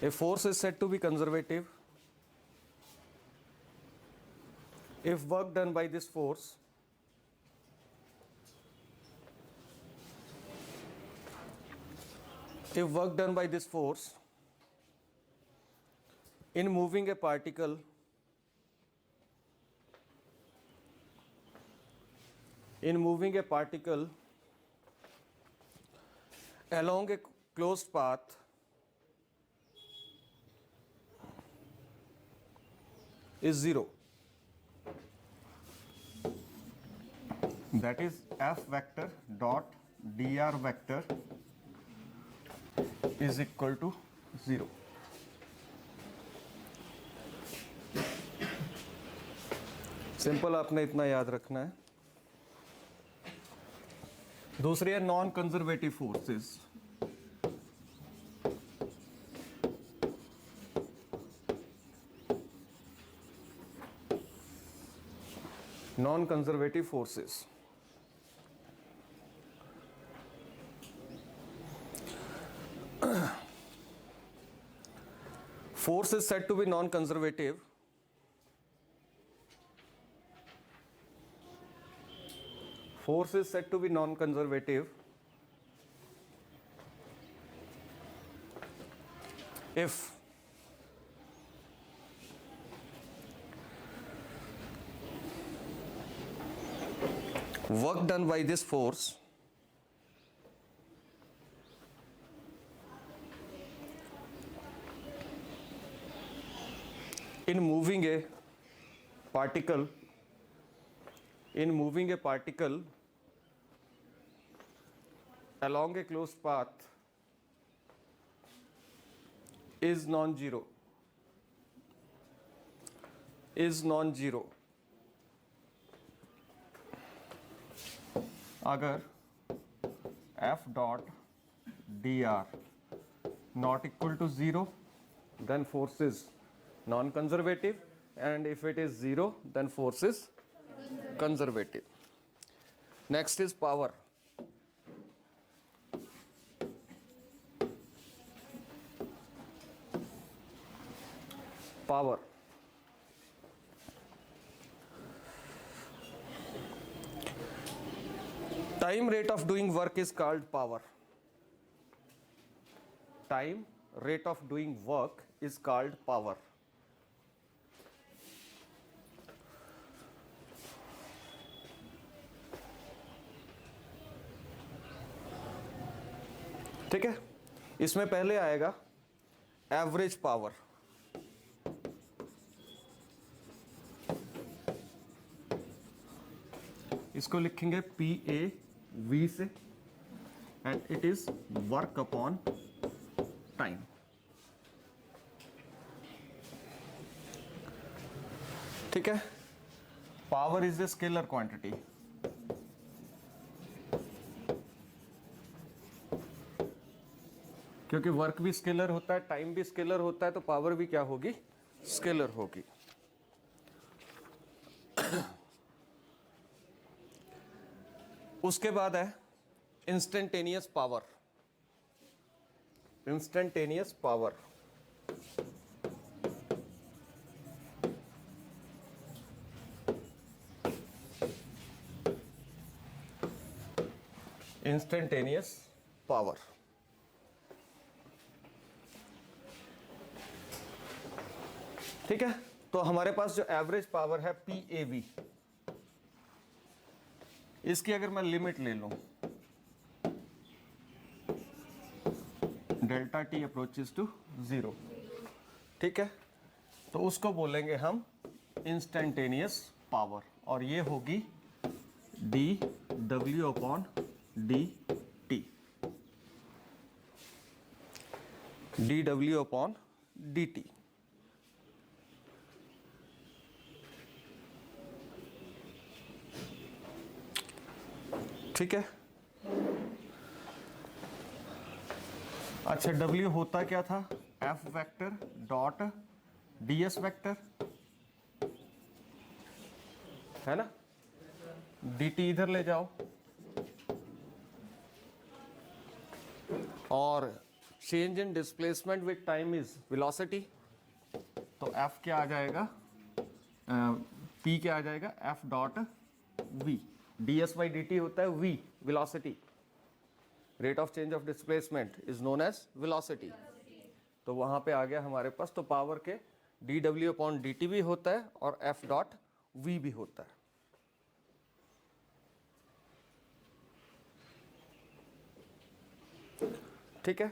A force is said to be conservative if work done by this force in moving a particle along a closed path is zero. That is F vector dot dr vector is equal to zero. Simple आपने इतना याद रखना है. दूसरी है non conservative forces. Non conservative forces force is said to be non-conservative if work done by this force in moving a particle along a closed path is non-zero. अगर F dot dr not equal to zero, then force is non-conservative, and if it is zero, then force is conservative. Next is power. Time rate of doing work is called power. Time rate of doing work is called power. ठीक है. इसमें पहले आएगा average power. इसको लिखेंगे PAV से, and it is work upon time. ठीक है. Power is a scalar quantity. क्योंकि वर्क भी स्केलर होता है, टाइम भी स्केलर होता है, तो पावर भी क्या होगी? स्केलर होगी. उसके बाद है instantaneous power. Instantaneous power instantaneous power. ठीक है. तो हमारे पास जो एवरेज पावर है PAV, इसकी अगर मैं लिमिट ले लूं, delta T approaches to zero. ठीक है. तो उसको बोलेंगे हम इंस्टेंटेनियस पावर, और ये होगी dW upon dt. dW upon dt. ठीक है. अच्छा, W होता क्या था? F vector dot ds vector, है ना. dt इधर ले जाओ, और change in displacement with time is velocity, तो एफ क्या आ जाएगा, पी क्या आ जाएगा, F dot V, D S by D T होता है V, velocity, rate of change of displacement is known as velocity. तो वहां पे आ गया हमारे पास, तो पावर के D W upon D T भी होता है और एफ डॉट वी भी होता है। ठीक है,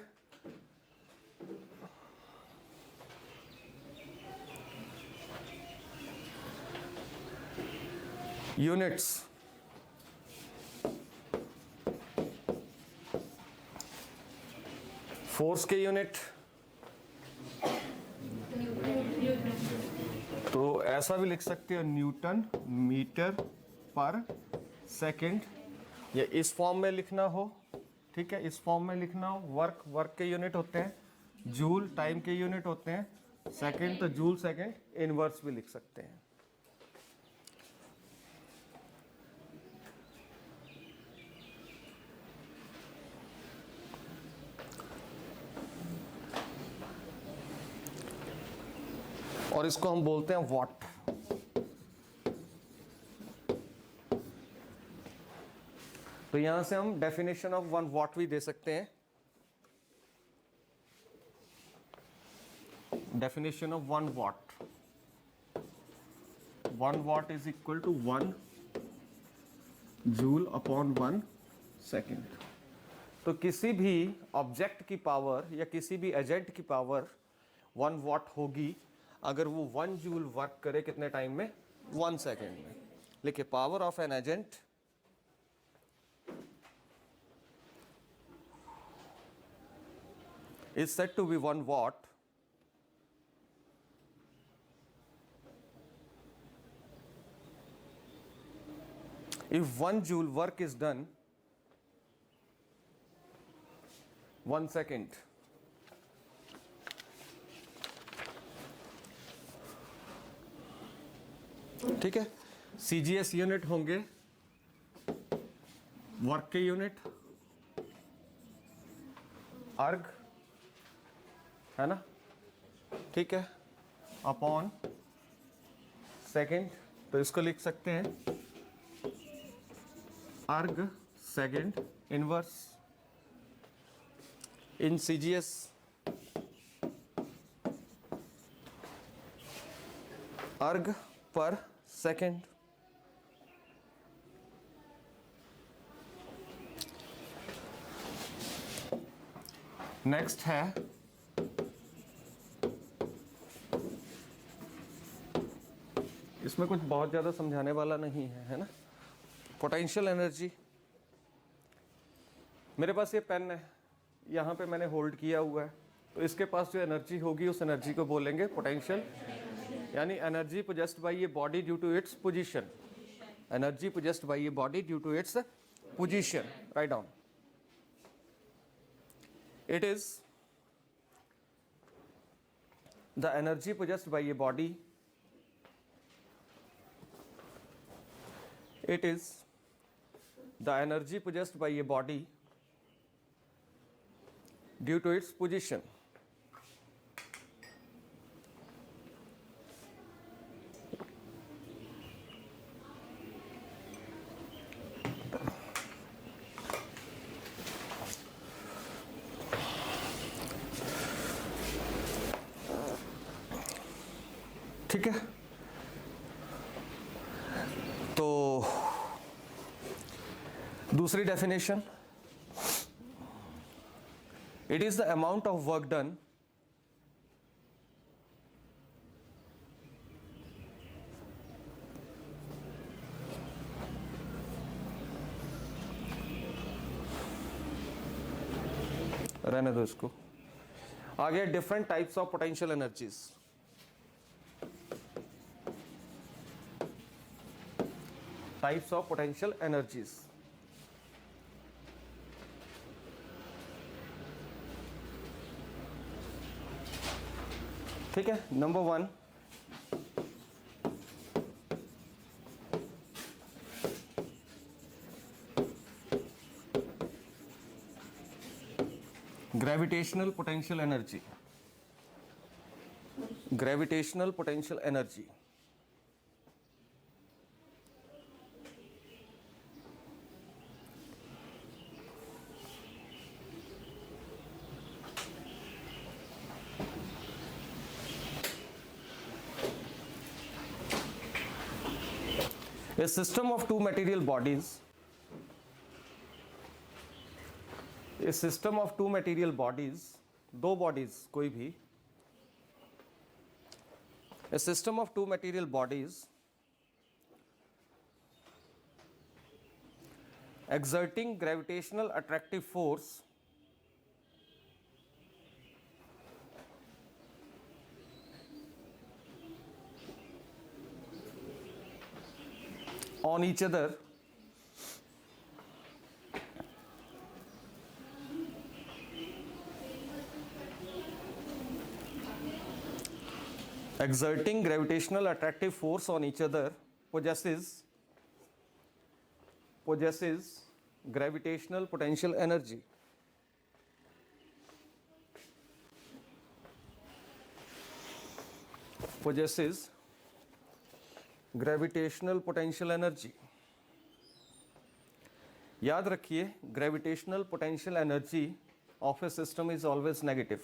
यूनिट्स, फोर्स के यूनिट, तो ऐसा भी लिख सकते हो न्यूटन मीटर पर सेकंड, या इस फॉर्म में लिखना हो, ठीक है, इस फॉर्म में लिखना हो, वर्क के यूनिट होते हैं, जूल टाइम के यूनिट होते हैं, सेकंड तो जूल सेकंड, इनवर्स भी लिख सकते हैं। और इसको हम बोलते हैं वॉट। तो यहां से हम डेफिनेशन ऑफ 1 वॉट भी दे सकते हैं। Definition of 1 watt, 1 watt is equal to 1 joule upon 1 second. तो किसी भी ऑब्जेक्ट की पावर या किसी भी एजेंट की पावर 1 वॉट होगी अगर वो 1 जूल वर्क करे कितने टाइम में, 1 सेकेंड में। लिखिए, power of an agent is said to be 1 watt if 1 joule work is done 1 second। ठीक है, CGS यूनिट होंगे वर्क के यूनिट, अर्ग है ना, ठीक है, अपॉन सेकेंड। तो इसको लिख सकते हैं अर्ग सेकेंड इनवर्स इन CGS। अर्ग पर सेकेंड। नेक्स्ट है इसमें कुछ बहुत ज़्यादा समझाने वाला नहीं है ना, पोटेंशियल एनर्जी। मेरे पास ये पेन है, यहाँ पे मैंने होल्ड किया हुआ है, तो इसके पास जो एनर्जी होगी उस एनर्जी को बोलेंगे पोटेंशियल, यानी एनर्जी पोजेस्ड बाय ये body due to its position. Energy possessed by ये body due to its position. Write down, it is the energy possessed by ये body, it is the energy possessed by a body due to its position। ठीक है, तो दूसरी definition, it is the amount of work done रहने दो इसको। आगे different types of potential energies. Types of potential energies, ठीक है। Number 1, gravitational potential energy, gravitational potential energy a system of two material bodies, a system of two material bodies, दो bodies कोई भी, a system of two material bodies exerting gravitational attractive force on each other exerting gravitational attractive force on each other possesses gravitational potential energy. Possesses gravitational potential energy. याद रखिए gravitational potential energy of A system is always negative.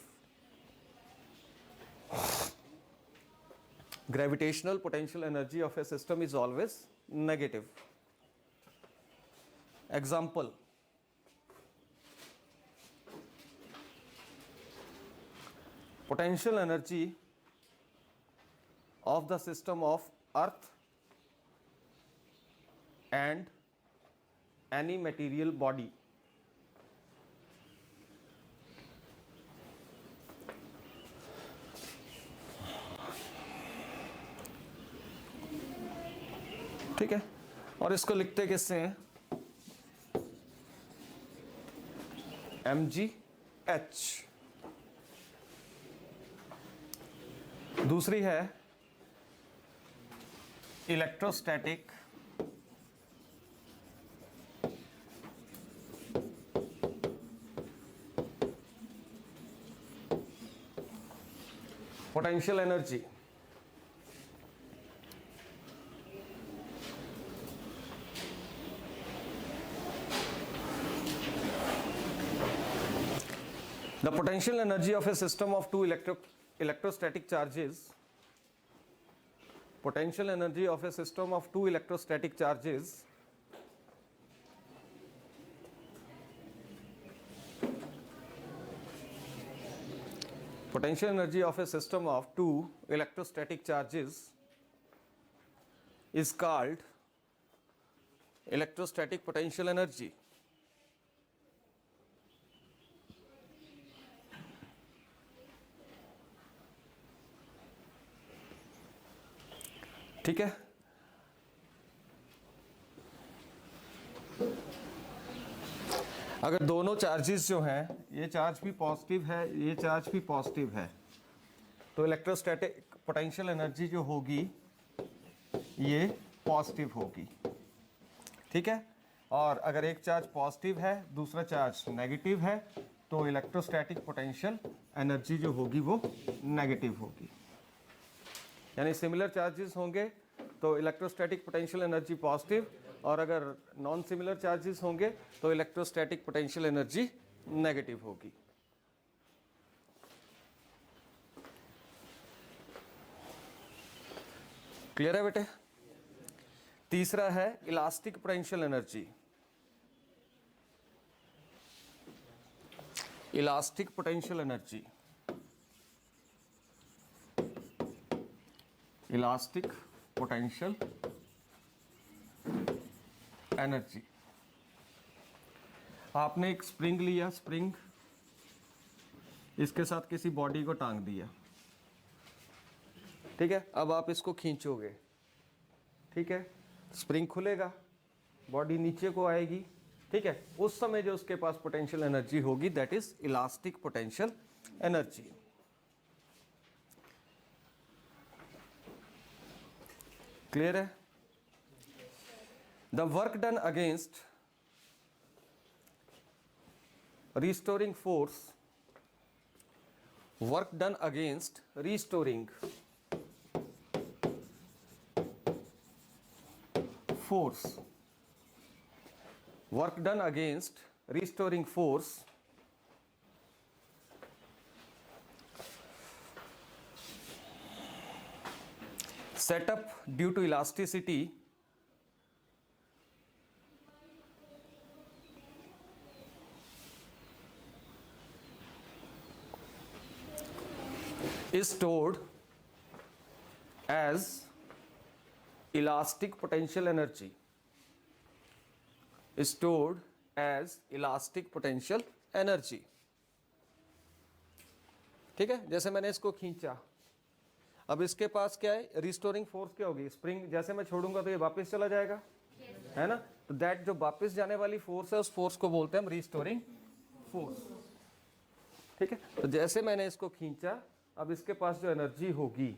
Gravitational potential energy of A system is always negative. Example, potential energy of the system of earth and any material body. ठीक है, और इसको लिखते किससे हैं? mgh. दूसरी है electrostatic potential energy. The potential energy of a system of two electrostatic charges, potential energy of a system of two electrostatic charges potential energy of a system of two electrostatic charges is called electrostatic potential energy. ठीक है, अगर दोनों charges जो हैं, ये charge भी positive है, ये चार्ज भी पॉजिटिव है, तो इलेक्ट्रोस्टैटिक पोटेंशियल एनर्जी जो होगी ये पॉजिटिव होगी. ठीक है, और अगर एक चार्ज पॉजिटिव है दूसरा चार्ज नेगेटिव है तो इलेक्ट्रोस्टैटिक पोटेंशियल एनर्जी जो होगी वो नेगेटिव होगी. यानी सिमिलर चार्जेस होंगे तो इलेक्ट्रोस्टैटिक पोटेंशियल एनर्जी पॉजिटिव, और अगर नॉन सिमिलर चार्जेस होंगे तो इलेक्ट्रोस्टैटिक पोटेंशियल एनर्जी नेगेटिव होगी. क्लियर है बेटे? तीसरा है elastic potential energy. Elastic potential energy, elastic potential energy. आपने एक स्प्रिंग लिया, स्प्रिंग इसके साथ किसी बॉडी को टांग दिया. ठीक है, अब आप इसको खींचोगे. ठीक है, स्प्रिंग खुलेगा, बॉडी नीचे को आएगी. ठीक है, उस समय जो उसके पास पोटेंशियल एनर्जी होगी that is elastic potential energy. Clear है? The work done against restoring force work done against restoring force, work done against restoring force set up due to elasticity is stored as elastic potential energy, is stored as elastic potential energy. ठीक है, जैसे मैंने इसको खींचा, अब इसके पास क्या है, रिस्टोरिंग फोर्स क्या होगी, स्प्रिंग जैसे मैं छोड़ूंगा तो ये वापस चला जाएगा, है ना, तो दैट जो वापस जाने वाली फोर्स है उस फोर्स को बोलते हैं हम रिस्टोरिंग फोर्स। ठीक है, तो जैसे मैंने इसको खींचा, अब इसके पास जो एनर्जी होगी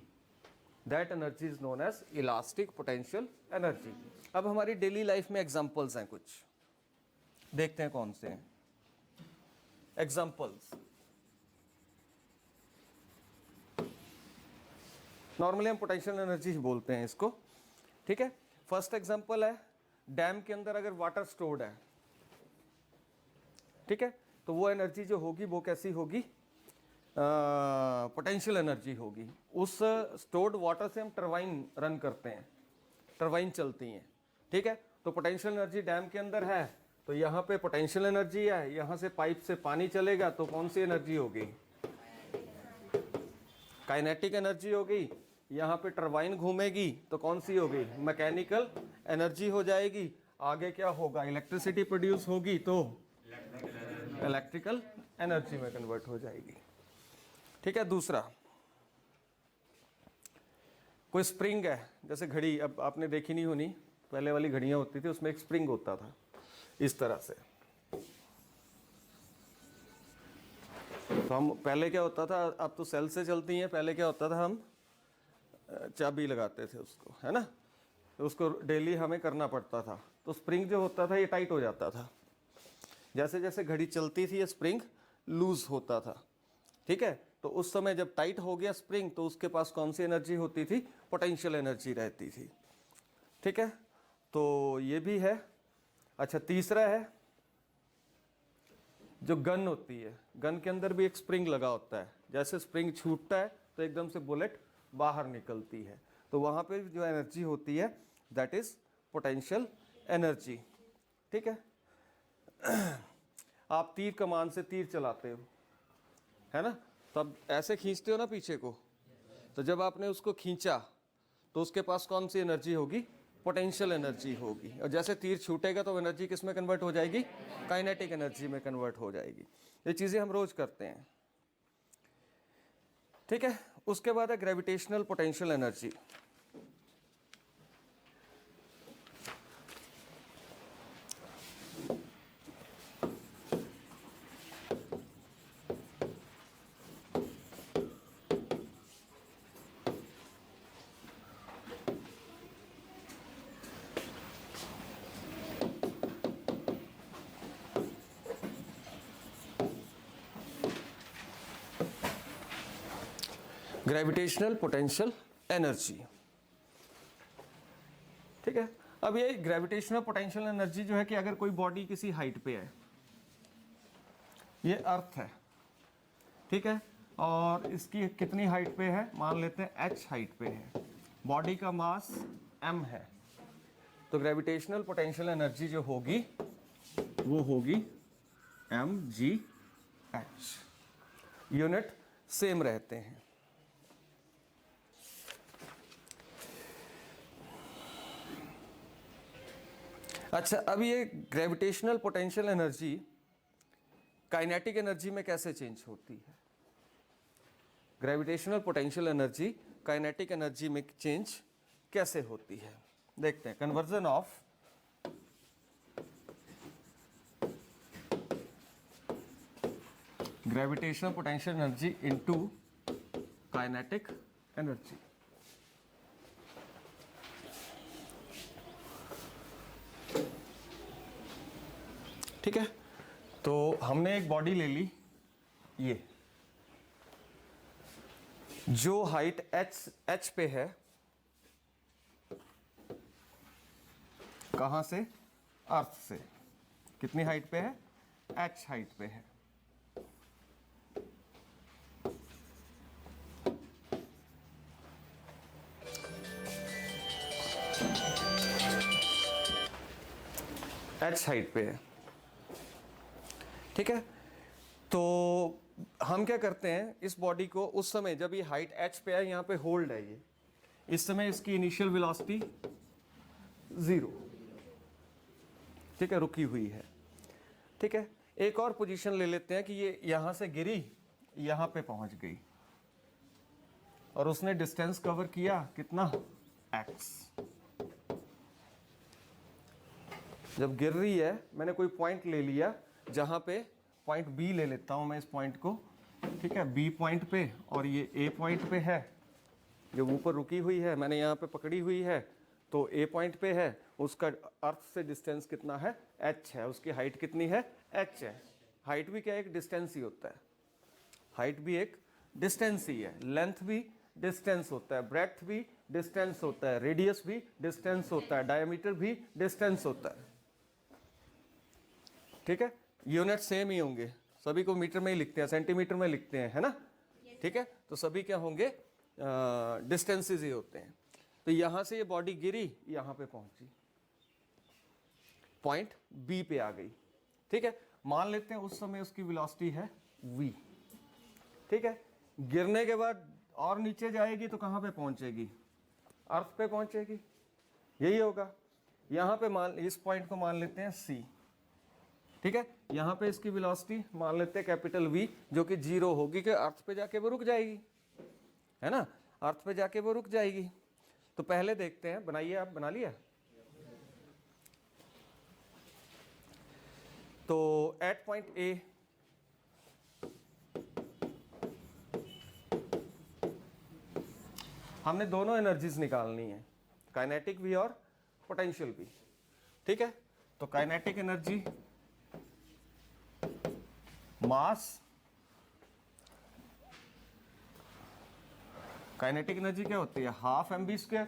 that energy is known as elastic potential energy. अब हमारी डेली लाइफ में एग्जांपल्स हैं, कुछ देखते हैं कौन से हैं एग्जांपल्स। नॉर्मली हम पोटेंशियल एनर्जी ही बोलते हैं इसको। ठीक है, फर्स्ट एग्जांपल है, डैम के अंदर अगर वाटर स्टोर्ड है, ठीक है, तो वो एनर्जी जो होगी वो कैसी होगी, पोटेंशियल एनर्जी होगी। उस स्टोर्ड वाटर से हम टरबाइन रन करते हैं, टरबाइन चलती हैं। ठीक है, तो पोटेंशियल एनर्जी डैम के अंदर है, तो यहाँ पे पोटेंशियल एनर्जी है, यहाँ से पाइप से पानी चलेगा तो कौन सी एनर्जी होगी, काइनेटिक एनर्जी होगी। यहाँ पे टरबाइन घूमेगी तो कौन सी होगी, मैकेनिकल एनर्जी हो जाएगी। आगे क्या होगा, इलेक्ट्रिसिटी प्रोड्यूस होगी तो इलेक्ट्रिकल एनर्जी में कन्वर्ट हो जाएगी। ठीक है, दूसरा, कोई स्प्रिंग है, जैसे घड़ी, अब आपने देखी नहीं होनी, पहले वाली घड़ियां होती थी उसमें एक स्प्रिंग होता था इस तरह से। तो हम पहले क्या होता था, अब तो सेल से चलती हैं, पहले क्या होता था, हम चाबी लगाते थे उसको, है ना, तो उसको डेली हमें करना पड़ता था, तो स्प्रिंग जो होता था ये टाइट हो जाता था। जैसे जैसे घड़ी चलती थी ये स्प्रिंग लूज होता था। ठीक है, तो उस समय जब टाइट हो गया स्प्रिंग तो उसके पास कौन सी एनर्जी होती थी, पोटेंशियल एनर्जी रहती थी। ठीक है, तो ये भी है। अच्छा, तीसरा है, जो गन होती है, गन के अंदर भी एक स्प्रिंग लगा होता है, जैसे स्प्रिंग छूटता है तो एकदम से बुलेट बाहर निकलती है, तो वहाँ पे जो एनर्जी होती है दैट इज पोटेंशियल एनर्जी। ठीक है, आप तीर कमान से तीर चलाते हो, है ना, तो अब ऐसे खींचते हो ना पीछे को, तो जब आपने उसको खींचा तो उसके पास कौन सी एनर्जी होगी, पोटेंशियल एनर्जी होगी। और जैसे तीर छूटेगा तो एनर्जी किस में कन्वर्ट हो जाएगी, काइनेटिक एनर्जी में कन्वर्ट हो जाएगी। ये चीज़ें हम रोज करते हैं। ठीक है, उसके बाद है gravitational potential energy. Gravitational potential energy. ठीक है, अब ये ग्रेविटेशनल पोटेंशियल एनर्जी जो है कि अगर कोई बॉडी किसी हाइट पे है, ये अर्थ है, ठीक है, और इसकी कितनी हाइट पे है, मान लेते हैं h हाइट पे है, बॉडी का मास m है, तो ग्रेविटेशनल पोटेंशियल एनर्जी जो होगी वो होगी mgh। यूनिट सेम रहते हैं। अच्छा, अब ये gravitational potential energy kinetic energy में कैसे चेंज होती है, gravitational potential energy kinetic energy में चेंज कैसे होती है, देखते हैं। Conversion of gravitational potential energy into kinetic energy. ठीक है, तो हमने एक बॉडी ले ली, ये जो हाइट एच पे है, कहां से? अर्थ से। कितनी हाइट पे है? एच हाइट पे है। एच हाइट पे है, ठीक है। तो हम क्या करते हैं, इस बॉडी को उस समय जब ये हाइट एच पे है, यहाँ पे होल्ड है ये, इस समय इसकी इनिशियल वेलोसिटी 0, ठीक है, रुकी हुई है, ठीक है। एक और पोजीशन ले लेते हैं कि ये यहां से गिरी, यहां पे पहुंच गई और उसने डिस्टेंस कवर किया कितना? x। जब गिर रही है, मैंने कोई पॉइंट ले लिया, जहां पे पॉइंट B ले लेता हूं मैं इस पॉइंट को, ठीक है, B पॉइंट पे, और ये A पॉइंट पे है, जो ऊपर रुकी हुई है, मैंने यहाँ पे पकड़ी हुई है, तो A पॉइंट पे है, उसका अर्थ से डिस्टेंस कितना है? h है। उसकी हाइट कितनी है? h है। हाइट भी क्या एक डिस्टेंस ही होता है, हाइट भी एक डिस्टेंस ही है, लेंथ भी डिस्टेंस होता है, ब्रेड्थ भी डिस्टेंस होता है, रेडियस भी डिस्टेंस होता है, डायमीटर भी डिस्टेंस होता है, ठीक है। यूनिट सेम ही होंगे, सभी को मीटर में ही लिखते हैं, सेंटीमीटर में लिखते हैं, है ना, ठीक है। तो सभी क्या होंगे? डिस्टेंसेस ही होते हैं। तो यहां से ये बॉडी गिरी, यहां पे पहुंची, पॉइंट बी पे आ गई, ठीक है। मान लेते हैं उस समय उसकी वेलोसिटी है v, ठीक है। गिरने के बाद और नीचे जाएगी तो कहां पे पहुंचेगी? अर्थ पे पहुंचेगी, यही होगा। यहां पे मान, इस पॉइंट को मान लेते हैं c, ठीक है। यहां पे इसकी वेलोसिटी मान लेते हैं कैपिटल V, जो कि 0 होगी, कि अर्थ पे जाके वो रुक जाएगी, है ना, अर्थ पे जाके वो रुक जाएगी। तो पहले देखते हैं, बनाइए, आप बना लिया? तो एट पॉइंट A हमने दोनों एनर्जीज निकालनी है, काइनेटिक भी और पोटेंशियल भी, ठीक है। तो काइनेटिक एनर्जी, मास, काइनेटिक एनर्जी क्या होती है? हाफ mv²,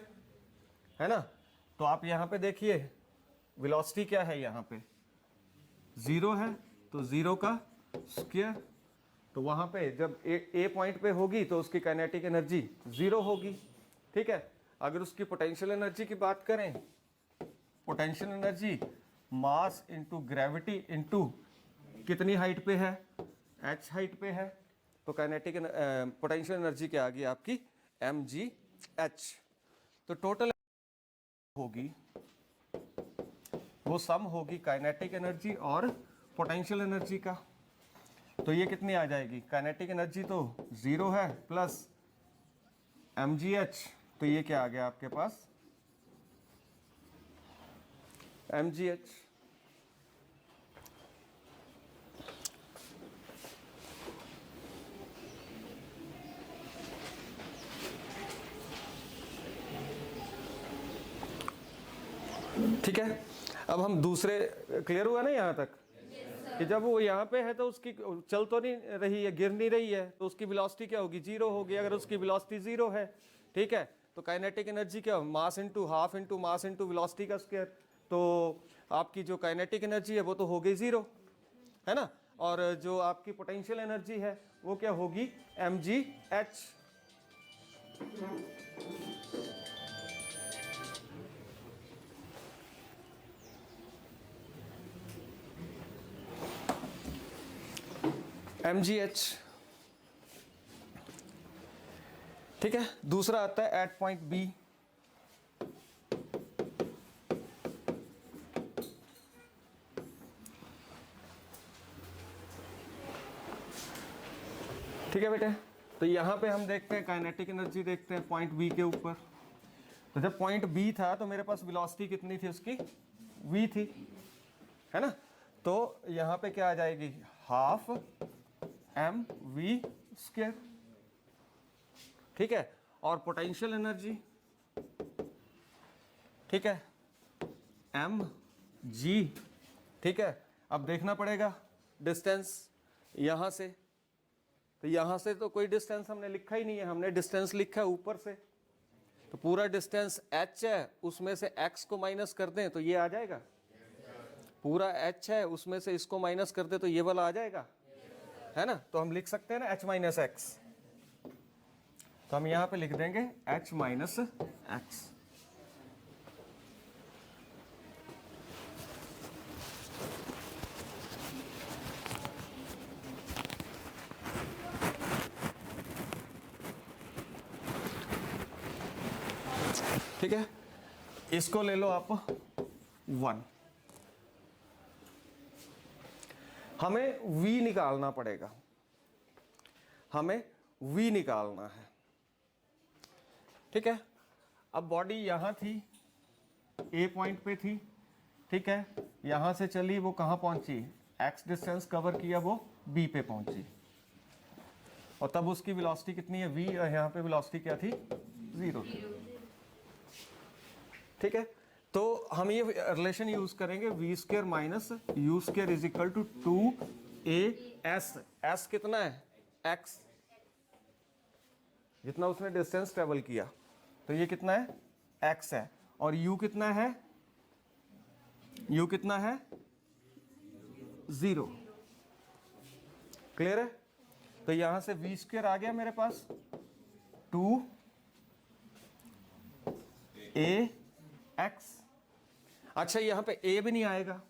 है ना। तो आप यहां पे देखिए वेलोसिटी क्या है, यहां पे 0 है, तो 0 का स्क्वायर, तो वहां पे जब ए पॉइंट पे होगी तो उसकी काइनेटिक एनर्जी 0 होगी, ठीक है। अगर उसकी पोटेंशियल एनर्जी की बात करें, potential energy mass into gravity into कितनी हाइट पे है? h हाइट पे है, तो काइनेटिक पोटेंशियल एनर्जी क्या आ गई आपकी? mgh। तो टोटल होगी, वो सम होगी काइनेटिक एनर्जी और पोटेंशियल एनर्जी का। तो ये कितनी आ जाएगी? काइनेटिक एनर्जी तो 0 है, प्लस mgh, तो ये क्या आ गया आपके पास? mgh। ठीक है। अब हम दूसरे, क्लियर हुआ ना यहाँ तक? कि जब वो यहाँ पे है तो उसकी चल तो नहीं रही है, गिर नहीं रही है, तो उसकी वेलोसिटी क्या होगी? 0 होगी। अगर उसकी वेलोसिटी 0 है, ठीक है, तो काइनेटिक एनर्जी क्या? Mass into half into mass into velocity का स्क्वायर। तो आपकी जो काइनेटिक एनर्जी है वो तो हो गई 0, है ना। और जो आपकी पोटेंशियल एनर्जी है वो क्या होगी? mgh। mgh, ठीक है। दूसरा आता है एट पॉइंट बी, ठीक है बेटे। तो यहां पे हम देखते हैं काइनेटिक एनर्जी, देखते हैं पॉइंट बी के ऊपर। तो जब पॉइंट बी था तो मेरे पास वेलोसिटी कितनी थी उसकी? v थी, है ना। तो यहां पे क्या आ जाएगी? हाफ mv², ठीक है। और पोटेंशियल एनर्जी, ठीक है, mg, ठीक है। अब देखना पड़ेगा डिस्टेंस यहां से, तो यहाँ से तो कोई डिस्टेंस हमने लिखा ही नहीं है, हमने डिस्टेंस लिखा है ऊपर से, तो पूरा डिस्टेंस h है, उसमें से x को माइनस कर दें तो ये आ जाएगा, पूरा h है उसमें से इसको माइनस कर दे तो ये वाला आ जाएगा, है ना। तो हम लिख सकते हैं ना h माइनस एक्स, तो हम यहाँ पे लिख देंगे h माइनस एक्स। ठीक है, इसको ले लो आप 1। हमें v निकालना पड़ेगा, हमें v निकालना है। ठीक है, अब बॉडी यहां थी, a पॉइंट पे थी, ठीक है, यहां से चली, वो कहां पहुंची, x डिस्टेंस कवर किया, वो b पे पहुंची, और तब उसकी वेलोसिटी कितनी है v, और यहां पे वेलोसिटी क्या थी, 0 थी। ठीक है, तो हम ये रिलेशन यूज करेंगे v square minus u square is equal to 2as। s कितना है, x, जितना उसने डिस्टेंस ट्रेवल किया, तो ये कितना है, x है, और u कितना है, u कितना है, 0। क्लियर है, तो यहां से v स्क्वायर आ गया मेरे पास 2ax। अच्छा, यहां पे a भी नहीं आएगा,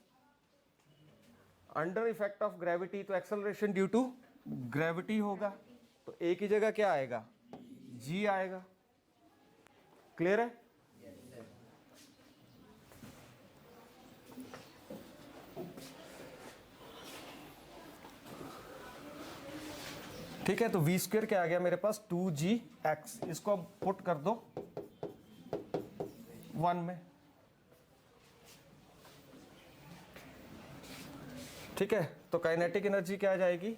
अंडर इफेक्ट ऑफ ग्रेविटी, तो एक्सेलरेशन ड्यू टू ग्रेविटी होगा, तो a की जगह क्या आएगा, g आएगा। क्लियर है, ठीक है, तो v स्क्वायर क्या आ गया मेरे पास, 2gx, इसको अब पुट कर दो 1 में। ठीक है, तो काइनेटिक एनर्जी क्या आ जाएगी,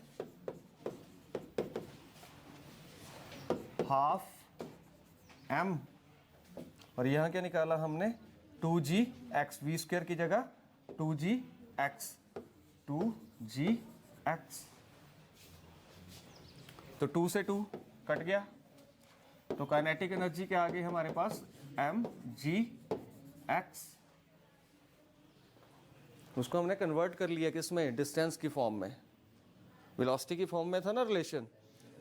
हाफ m, और यहां क्या निकाला हमने, 2gx, v स्क्वायर की जगह 2gx, 2gx, तो 2 से 2 कट गया, तो काइनेटिक एनर्जी क्या आ गई हमारे पास, mgx। उसको हमने कन्वर्ट कर लिया किसमें, डिस्टेंस की फॉर्म में, वेलोसिटी की फॉर्म में था ना रिलेशन,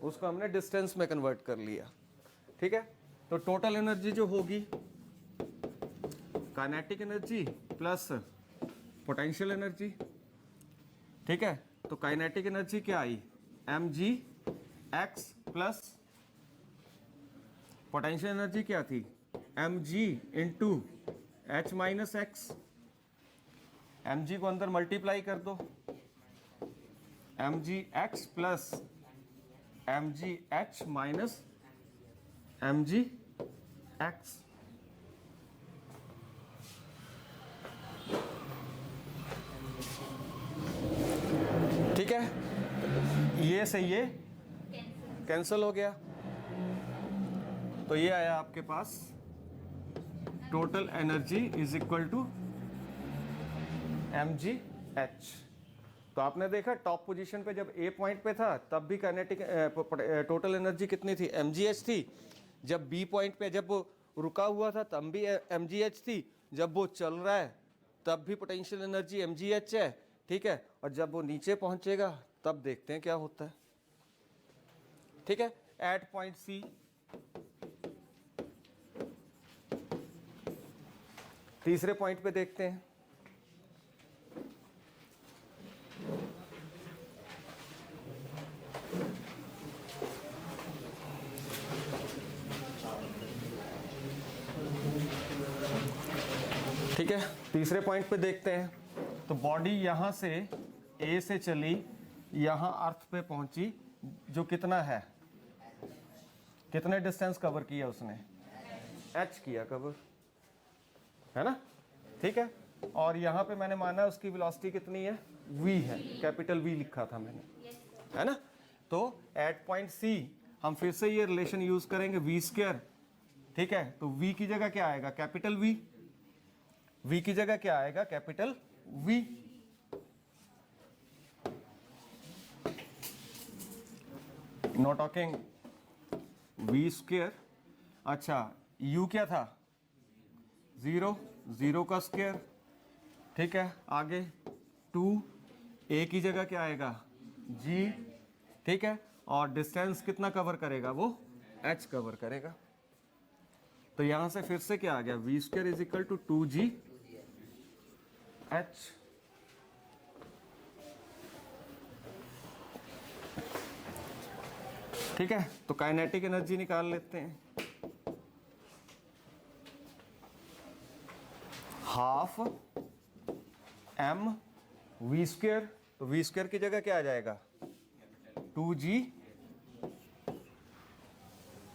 उसको हमने डिस्टेंस में कन्वर्ट कर लिया। ठीक है, तो टोटल एनर्जी जो होगी, kinetic energy plus potential energy. ठीक है, तो काइनेटिक एनर्जी क्या आई, mgx प्लस पोटेंशियल एनर्जी क्या थी, mg into h minus x. mg को अंदर मल्टीप्लाई कर दो, mgx plus mgh minus mgx। ठीक है, ये से ये कैंसिल हो गया, तो ये आया आपके पास total energy is equal to mgh। तो आपने देखा टॉप पोजीशन पे जब ए पॉइंट पे था तब भी काइनेटिक टोटल एनर्जी कितनी थी, mgh थी, जब बी पॉइंट पे जब वो रुका हुआ था तब भी mgh थी, जब वो चल रहा है तब भी पोटेंशियल एनर्जी mgh है। ठीक है, और जब वो नीचे पहुंचेगा तब देखते हैं क्या होता है। ठीक है, एट पॉइंट सी, तीसरे पॉइंट पे देखते हैं। ठीक है, तीसरे पॉइंट पे देखते हैं, तो बॉडी यहां से ए से चली, यहां अर्थ पे पहुंची, जो कितना है, कितने डिस्टेंस कवर किया उसने, h किया कवर, है ना। ठीक है, और यहां पे मैंने माना उसकी वेलोसिटी कितनी है, v है, कैपिटल V लिखा था मैंने, है ना। तो एट पॉइंट C हम फिर से ये रिलेशन यूज करेंगे, v स्क्वायर। ठीक है, तो v की जगह क्या आएगा, कैपिटल V, v की जगह क्या आएगा, capital V। Know talking v square. अच्छा u क्या था 0, 0 का स्क्वेयर, ठीक है। आगे 2, a की जगह क्या आएगा g, ठीक है। और डिस्टेंस कितना कवर करेगा वो h कवर करेगा। तो यहां से फिर से क्या आ गया v square is equal to 2g h। ठीक है, तो काइनेटिक एनर्जी निकाल लेते हैं। हाफ m v स्क्वेयर, तो v स्क्वेयर की जगह क्या आ जाएगा 2g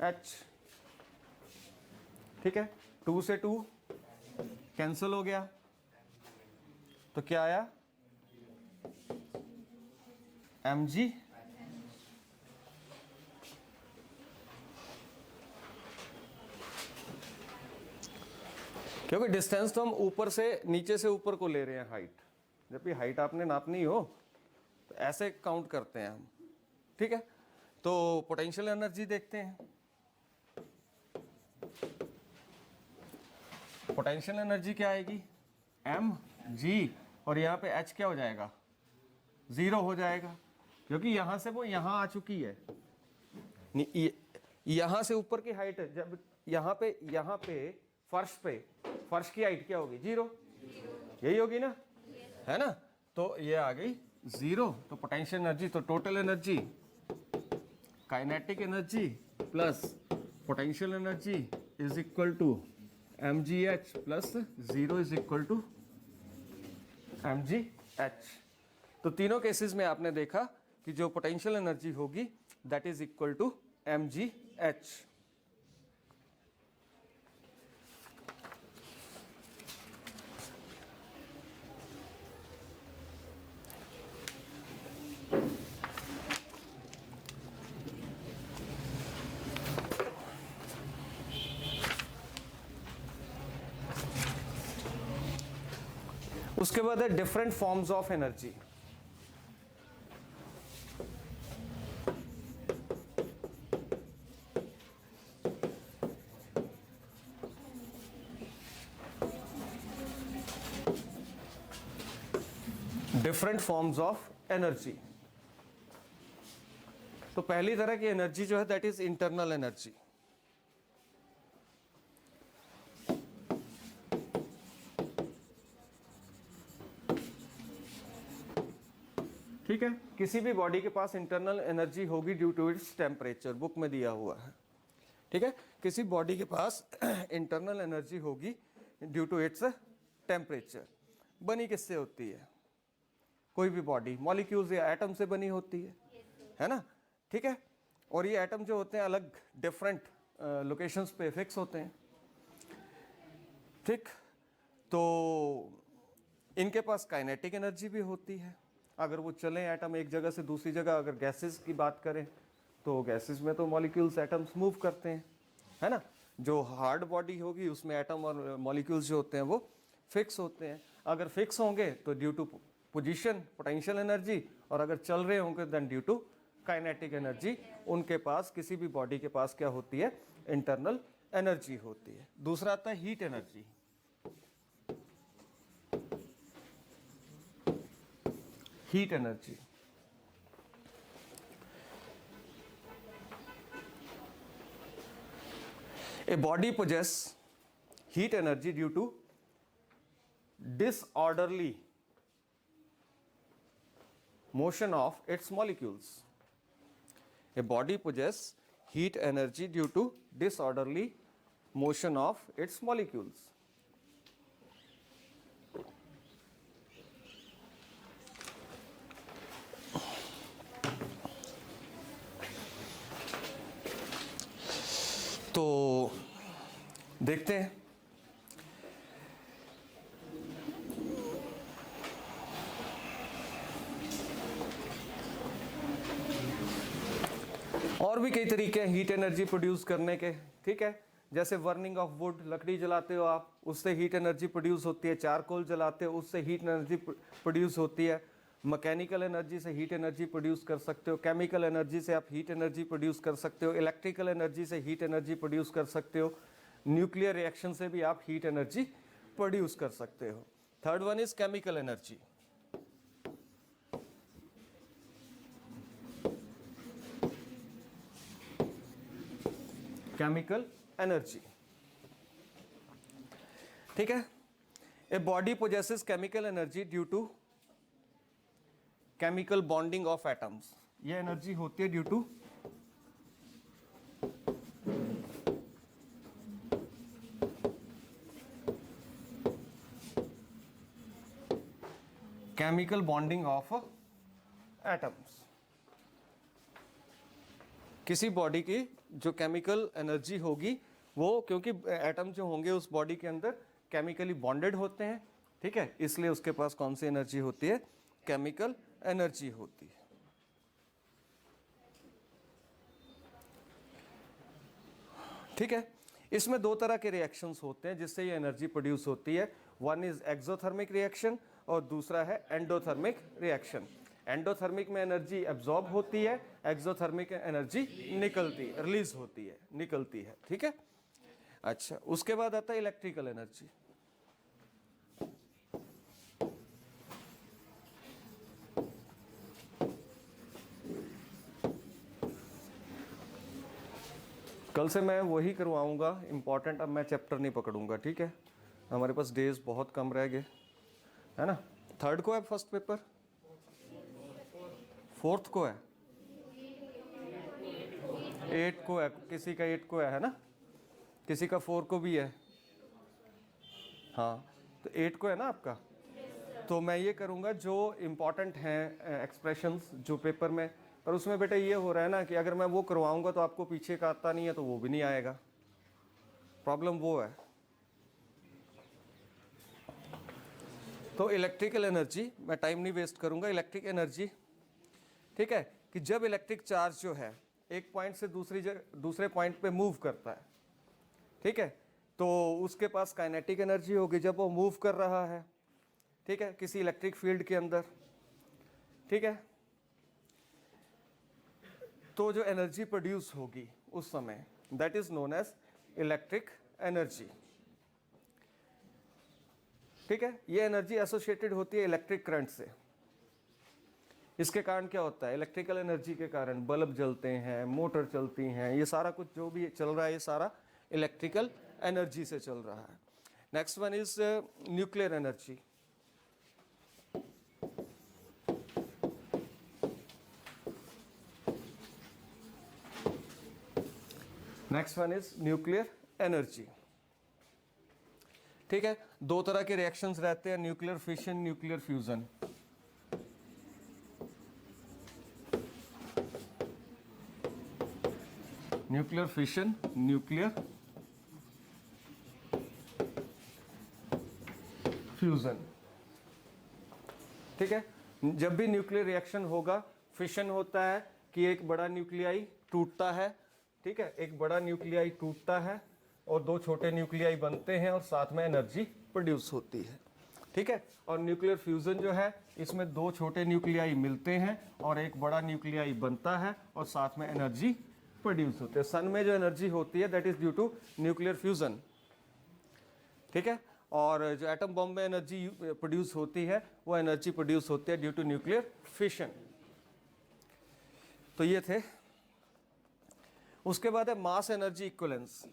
h, ठीक है। 2 से 2 कैंसिल हो गया, तो क्या आया mg, क्योंकि डिस्टेंस तो हम ऊपर से नीचे से ऊपर को ले रहे हैं हाइट, जब भी हाइट आपने नापनी हो तो ऐसे काउंट करते हैं हम, ठीक है। तो पोटेंशियल एनर्जी देखते हैं। पोटेंशियल एनर्जी क्या आएगी m g, और यहाँ पे h क्या हो जाएगा 0 हो जाएगा, क्योंकि यहां से वो यहां आ चुकी है। यहां से ऊपर की हाइट है, जब यहाँ पे फर्श की हाइट क्या होगी 0, यही होगी ना, है ना। तो ये आ गई 0। तो पोटेंशियल एनर्जी, तो total energy kinetic energy plus potential energy is equal to mgh plus 0 is equal to mgh। तो तीनों केसेस में आपने देखा कि जो पोटेंशियल एनर्जी होगी that is equal to mgh। उसके बाद है different forms of energy. Different forms of energy. तो पहली तरह की एनर्जी जो है दैट इज इंटरनल एनर्जी। ठीक है, किसी भी बॉडी के पास इंटरनल एनर्जी होगी due to its temperature, book में दिया हुआ है। ठीक है, किसी बॉडी के पास इंटरनल एनर्जी होगी ड्यू टू इट्स टेम्परेचर। बनी किससे होती है कोई भी बॉडी? मॉलिक्यूल्स या एटम से बनी होती है ना। ठीक है, और ये एटम जो होते हैं अलग डिफरेंट लोकेशंस पे फिक्स होते हैं। ठीक, तो इनके पास काइनेटिक एनर्जी भी होती है। अगर वो चले एटम एक जगह से दूसरी जगह, अगर गैसेस की बात करें तो गैसेस में तो मॉलिक्यूल्स एटम्स मूव करते हैं, है ना। जो हार्ड बॉडी होगी उसमें एटम और मॉलिक्यूल्स जो होते हैं वो फिक्स होते हैं। अगर फिक्स होंगे तो due to position potential energy, और अगर चल रहे होंगे then due to kinetic energy. उनके पास, किसी भी बॉडी के पास क्या होती है? इंटरनल एनर्जी होती है। दूसरा आता है heat energy. Heat energy, a body possess heat energy due to disorderly motion of its molecules. A body possess heat energy due to disorderly motion of its molecules. तो देखते हैं। और भी कई तरीके हैं हीट एनर्जी प्रोड्यूस करने के। ठीक है, जैसे बर्निंग ऑफ वुड, लकड़ी जलाते हो आप, उससे हीट एनर्जी प्रोड्यूस होती है। चारकोल जलाते हो, उससे हीट एनर्जी प्रोड्यूस होती है। मैकेनिकल एनर्जी से हीट एनर्जी प्रोड्यूस कर सकते हो, केमिकल एनर्जी से आप हीट एनर्जी प्रोड्यूस कर सकते हो, इलेक्ट्रिकल एनर्जी से हीट एनर्जी प्रोड्यूस कर सकते हो, न्यूक्लियर रिएक्शन से भी आप हीट एनर्जी प्रोड्यूस कर सकते हो। Third one is chemical energy. Chemical energy, ठीक है। A body possesses chemical energy due to chemical bonding of atoms. ये एनर्जी होती है due to chemical bonding of atoms. किसी बॉडी की जो केमिकल एनर्जी होगी वो, क्योंकि एटम जो होंगे उस बॉडी के अंदर केमिकली बॉन्डेड होते हैं, ठीक है, इसलिए उसके पास कौन सी एनर्जी होती है, केमिकल एनर्जी होती है। ठीक है, इसमें दो तरह के रिएक्शंस होते हैं जिससे ये एनर्जी प्रोड्यूस होती है। वन इज एक्सोथर्मिक रिएक्शन और दूसरा है एंडोथर्मिक रिएक्शन। एंडोथर्मिक में एनर्जी एब्जॉर्ब होती है, एक्सोथर्मिक एनर्जी निकलती है, रिलीज होती है, निकलती है, ठीक है। अच्छा, उसके बाद आता है इलेक्ट्रिकल एनर्जी। कल से मैं वही करवाऊंगा इंपॉर्टेंट, अब मैं चैप्टर नहीं पकड़ूंगा, ठीक है। हमारे पास डेज बहुत कम रह गए, है ना। थर्ड को है फर्स्ट पेपर, फोर्थ को है, 8 को है, किसी का 8 को है ना, किसी का 4 को भी है, हाँ, तो 8 को है ना आपका। तो मैं ये करूँगा जो इम्पॉर्टेंट हैं एक्सप्रेशंस जो पेपर में, पर उसमें बेटा ये हो रहा है ना कि अगर मैं वो करवाऊँगा तो आपको पीछे का आता नहीं है तो वो भी नहीं आएगा, प्रॉब्लम वो है। तो इलेक्ट्रिकल एनर्जी, मैं टाइम नहीं वेस्ट करूँगा, इलेक्ट्रिक एनर्जी, ठीक है, कि जब इलेक्ट्रिक चार्ज जो है एक पॉइंट से दूसरे पॉइंट पे मूव करता है, ठीक है, तो उसके पास काइनेटिक एनर्जी होगी जब वो मूव कर रहा है, ठीक है, किसी इलेक्ट्रिक फील्ड के अंदर, ठीक है। तो जो एनर्जी प्रोड्यूस होगी उस समय, that is known as electric energy, ठीक है। ये एनर्जी एसोसिएटेड होती है इलेक्ट्रिक करंट से। इसके कारण क्या होता है, इलेक्ट्रिकल एनर्जी के कारण बल्ब जलते हैं, मोटर चलती हैं, ये सारा कुछ जो भी चल रहा है ये सारा इलेक्ट्रिकल एनर्जी से चल रहा है। Next one is nuclear energy. Next one is nuclear energy, ठीक है। दो तरह के रिएक्शंस रहते हैं, nuclear fission, nuclear fusion. Nuclear fission, nuclear fusion, ठीक है। जब भी न्यूक्लियर रिएक्शन होगा, फिशन होता है कि एक बड़ा न्यूक्लियाई टूटता है, ठीक है, एक बड़ा न्यूक्लियाई टूटता है और दो छोटे न्यूक्लियाई बनते हैं और साथ में एनर्जी प्रोड्यूस होती है, ठीक है। और न्यूक्लियर फ्यूजन जो है, इसमें दो छोटे न्यूक्लियाई मिलते हैं और एक बड़ा न्यूक्लियाई बनता है और साथ में एनर्जी प्रोड्यूस होते हैं। सन में जो एनर्जी होती है that is due to nuclear fusion, ठीक है। और जो एटम बॉम्ब में एनर्जी प्रोड्यूस होती है वो एनर्जी प्रोड्यूस होती है ड्यू टू न्यूक्लियर फिशन। तो ये थे। उसके बाद है mass energy equivalence.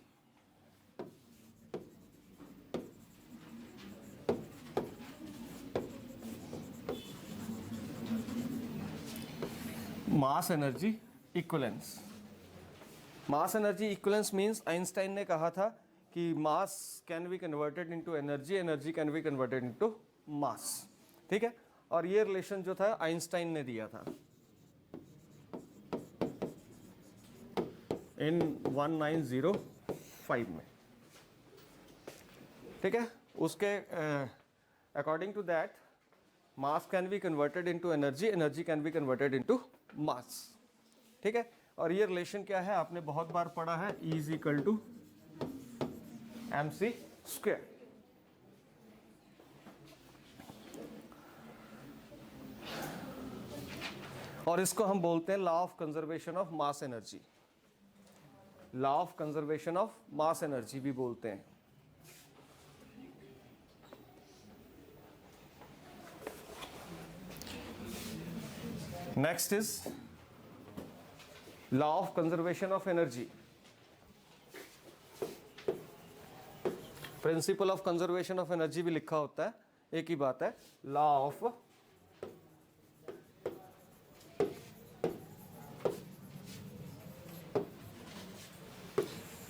Mass energy equivalence, mass energy equivalence means Einstein ने कहा था कि मास can be converted into energy, energy can be converted into mass, ठीक है। और ये रिलेशन जो था आइंस्टाइन ने दिया था इन 1905 में, ठीक है। उसके according to that mass can be converted into energy, energy can be converted into mass, ठीक है। और ये रिलेशन क्या है, आपने बहुत बार पढ़ा है, E is equal to mc square. और इसको हम बोलते हैं law of conservation of mass energy, law of conservation of mass energy भी बोलते हैं। Next is law of conservation of energy, principle of conservation of energy भी लिखा होता है, एक ही बात है, law of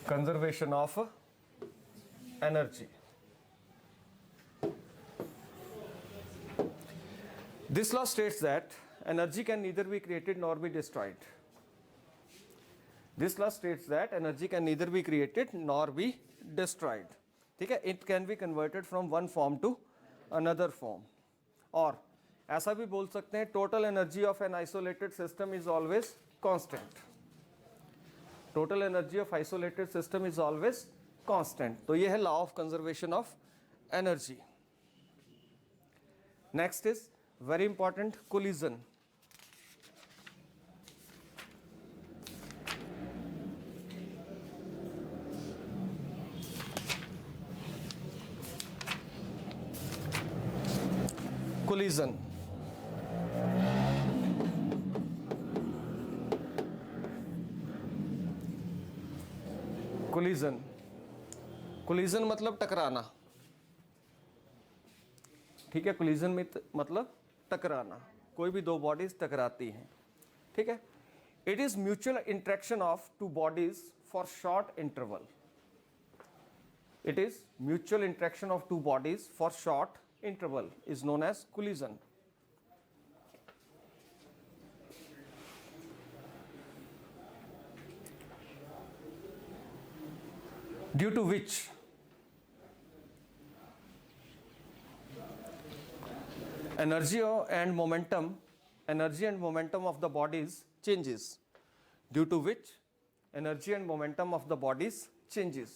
conservation of energy. This law states that energy can neither be created nor be destroyed. This law states that energy can neither be created nor be destroyed. ठीक है, it can be converted from one form to another form. और ऐसा भी बोल सकते हैं total energy of an isolated system is always constant. Total energy of isolated system is always constant. तो ये है law of conservation of energy. Next is very important, collision. Collision collision collision मतलब टकराना, ठीक है, कोलिजन में मतलब टकराना, कोई भी दो बॉडीज टकराती हैं, ठीक है। It is mutual interaction of two bodies for short interval. It is mutual interaction of two bodies for short interval is known as collision. due to which energy and momentum of the bodies changes, due to which energy and momentum of the bodies changes.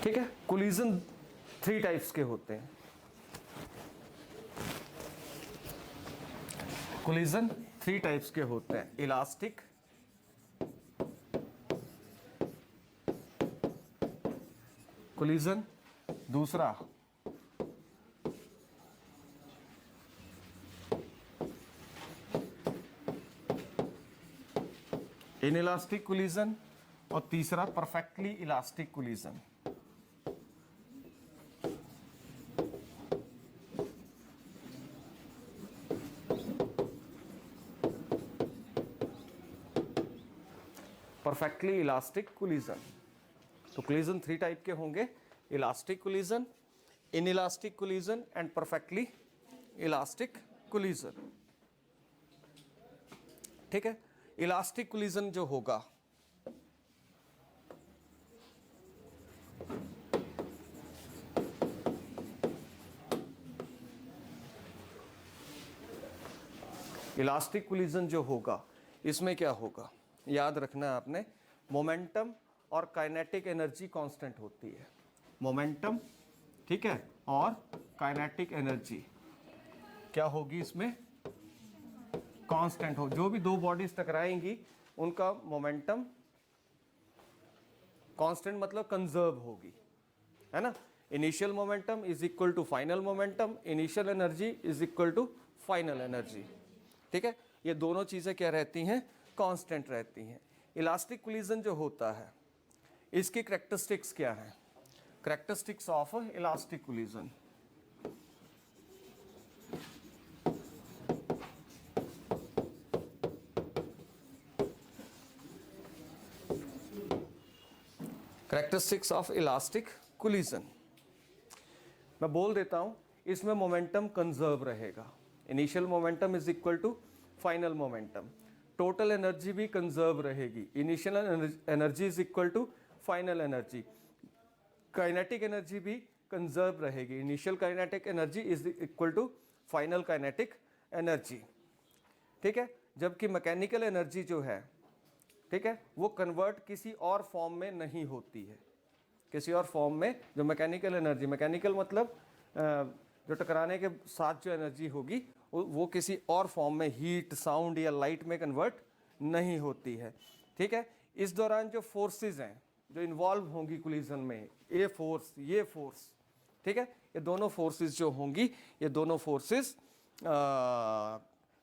ठीक है, collision 3 types के होते हैं। Collision 3 types के होते हैं, elastic, collision, दूसरा inelastic collision और तीसरा perfectly elastic collision. Perfectly elastic collision. तो कोलिजन 3 टाइप के होंगे, elastic collision, inelastic collision and perfectly elastic collision. ठीक है, इलास्टिक कोलिजन जो होगा इलास्टिक कोलिजन जो होगा इसमें क्या होगा, याद रखना है आपने, मोमेंटम और काइनेटिक एनर्जी कांस्टेंट होती है। मोमेंटम, ठीक है, और काइनेटिक एनर्जी क्या होगी इसमें, कांस्टेंट हो। जो भी दो बॉडीज टकराएंगी उनका मोमेंटम कांस्टेंट मतलब कंजर्व होगी, है ना। Initial momentum is equal to final momentum, initial energy is equal to final energy. ठीक है, ये दोनों चीजें क्या रहती हैं, कांस्टेंट रहती हैं। इलास्टिक कोलिजन जो होता है इसकी कैरेक्टरिस्टिक्स क्या है, characteristics of elastic collision. Characteristics of elastic collision मैं बोल देता हूं, इसमें मोमेंटम कंजर्व रहेगा। Initial momentum is equal to final momentum. Total energy भी कंजर्व रहेगी, initial energy is equal to final energy. Kinetic energy भी कंजर्व रहेगी, initial kinetic energy is equal to final kinetic energy. ठीक है, जबकि mechanical energy जो है ठीक है, वो कन्वर्ट किसी और फॉर्म में नहीं होती है। किसी और फॉर्म में जो मैकेनिकल एनर्जी, मैकेनिकल मतलब जो टकराने के साथ जो एनर्जी होगी वो किसी और फॉर्म में, हीट, साउंड या लाइट में कन्वर्ट नहीं होती है। ठीक है, इस दौरान जो फोर्सेस हैं जो इन्वॉल्व होंगी कोलिजन में, ये फोर्स, ठीक है, ये दोनों फोर्सेस जो होंगी, ये दोनों फोर्सेस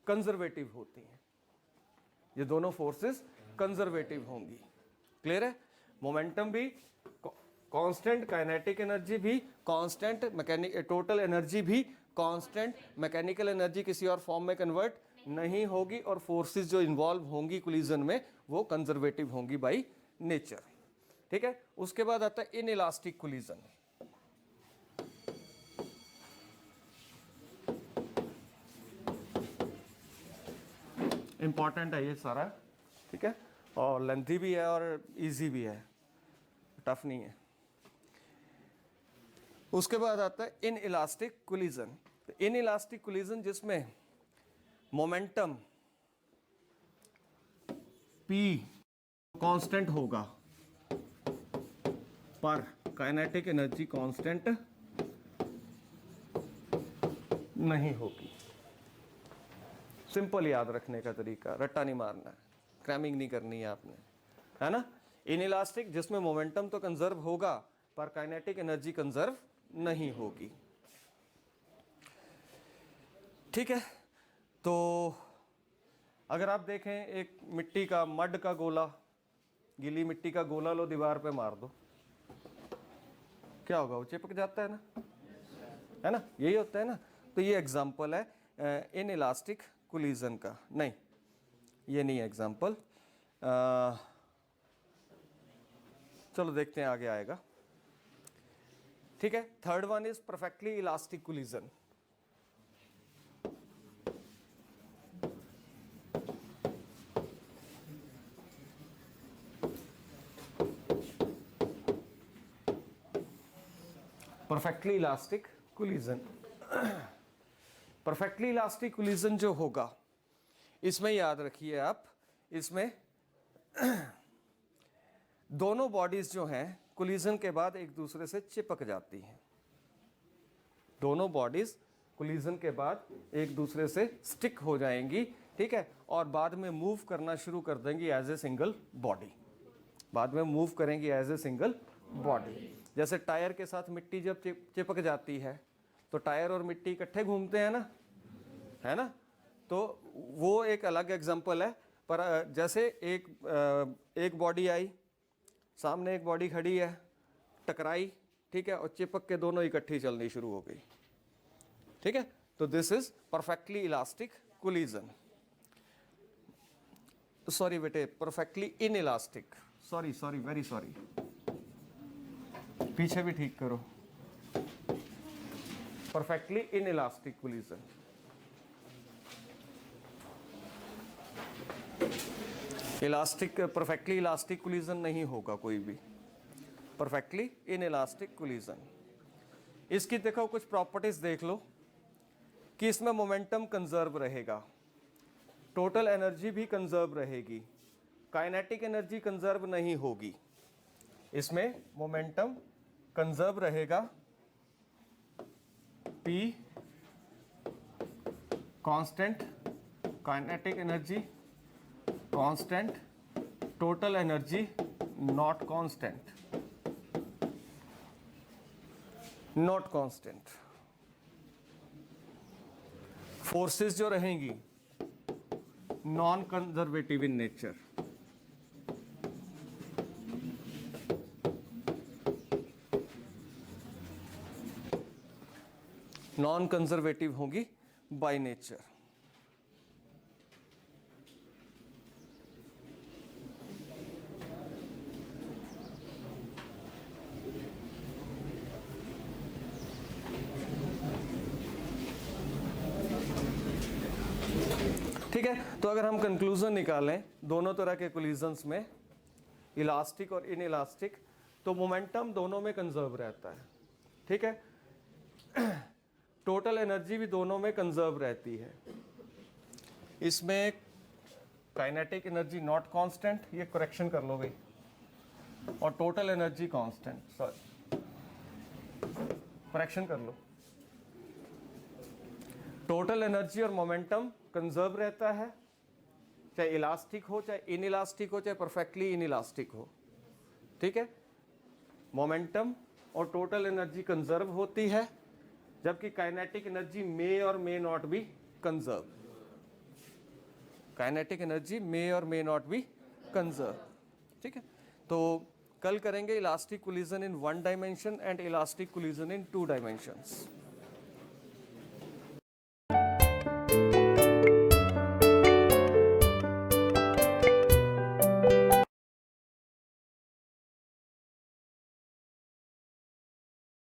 कंजर्वेटिव होती हैं। ये दोनों फोर्सेस कंजर्वेटिव होंगी। क्लियर है? मोमेंटम भी कांस्टेंट, काइनेटिक एनर्जी भी कांस्टेंट, टोटल एनर्जी भी कांस्टेंट, मैकेनिकल एनर्जी किसी और फॉर्म में कन्वर्ट नहीं होगी, और फोर्सेस जो इन्वॉल्व होंगी कोलिजन में वो कंजर्वेटिव होंगी बाय नेचर। ठीक है, उसके बाद आता है इनइलास्टिक कोलिजन। इंपॉर्टेंट है ये सारा, ठीक है, और लेंथी भी है और इजी भी है, टफ नहीं है। उसके बाद आता है इनइलास्टिक कोलिजन। इनइलास्टिक कोलिजन जिसमें मोमेंटम P कांस्टेंट होगा पर काइनेटिक एनर्जी कांस्टेंट नहीं होगी। सिंपल याद रखने का तरीका, रट्टा नहीं मारना है, क्रैमिंग नहीं करनी है आपने, है ना। इनइलास्टिक जिसमें मोमेंटम तो कंजर्व होगा पर काइनेटिक एनर्जी कंजर्व नहीं होगी। ठीक है, तो अगर आप देखें एक मिट्टी का, मड का गोला, गीली मिट्टी का गोला लो, दीवार पे मार दो, क्या होगा? वो चिपक जाता है ना, है ना, यही होता है ना। तो ये एग्जाम्पल है इनइलास्टिक कोलिजन का। नहीं, ये नहीं है एग्जाम्पल। चलो देखते हैं, आगे आएगा। ठीक है, third one is perfectly elastic collision. Perfectly elastic collision, perfectly elastic collision जो होगा, इसमें याद रखिए आप, इसमें दोनों बॉडीज जो हैं कोलिजन के बाद एक दूसरे से चिपक जाती हैं। दोनों बॉडीज कोलिजन के बाद एक दूसरे से स्टिक हो जाएंगी, ठीक है, और बाद में मूव करना शुरू कर देंगी एज ए सिंगल बॉडी। बाद में मूव करेंगी एज ए सिंगल बॉडी। जैसे टायर के साथ मिट्टी जब चिपक जाती है तो टायर और मिट्टी इकट्ठे घूमते हैं ना, है ना। तो वो एक अलग एग्जांपल है। पर जैसे एक बॉडी आई, सामने एक बॉडी खड़ी है, टकराई, ठीक है, और चिपक के दोनों इकट्ठी चलनी शुरू हो गई। ठीक है, तो this is perfectly elastic collision. Sorry बेटे, perfectly inelastic, sorry very sorry, पीछे भी ठीक करो। Perfectly inelastic collision. Elastic, perfectly elastic collision नहीं होगा कोई भी, परफेक्टली इनइलास्टिक कोलिजन। इसकी देखो कुछ प्रॉपर्टीज देख लो कि इसमें मोमेंटम कंजर्व रहेगा, टोटल एनर्जी भी कंजर्व रहेगी, काइनेटिक एनर्जी कंजर्व नहीं होगी। इसमें मोमेंटम कंजर्व रहेगा, P constant, kinetic energy constant, total energy not constant, not constant. Forces जो रहेंगी non conservative in nature. Non conservative होगी बाय नेचर। ठीक है, तो अगर हम कंक्लूजन निकालें दोनों तरह के कोलिजन्स में, इलास्टिक और इनइलास्टिक, तो मोमेंटम दोनों में कंजर्व रहता है। ठीक है, टोटल एनर्जी भी दोनों में कंजर्व रहती है। इसमें काइनेटिक एनर्जी नॉट कांस्टेंट, ये करेक्शन कर लो भाई, और total energy constant, sorry correction कर लो। टोटल एनर्जी और मोमेंटम कंजर्व रहता है, चाहे इलास्टिक हो, चाहे इन इलास्टिक हो, चाहे परफेक्टली इन इलास्टिक हो, ठीक है। मोमेंटम और टोटल एनर्जी कंजर्व होती है, जबकि kinetic energy may or may not be conserve. Kinetic energy may or may not be conserve, ठीक है। तो कल करेंगे elastic collision in 1 dimension and elastic collision in 2 dimensions.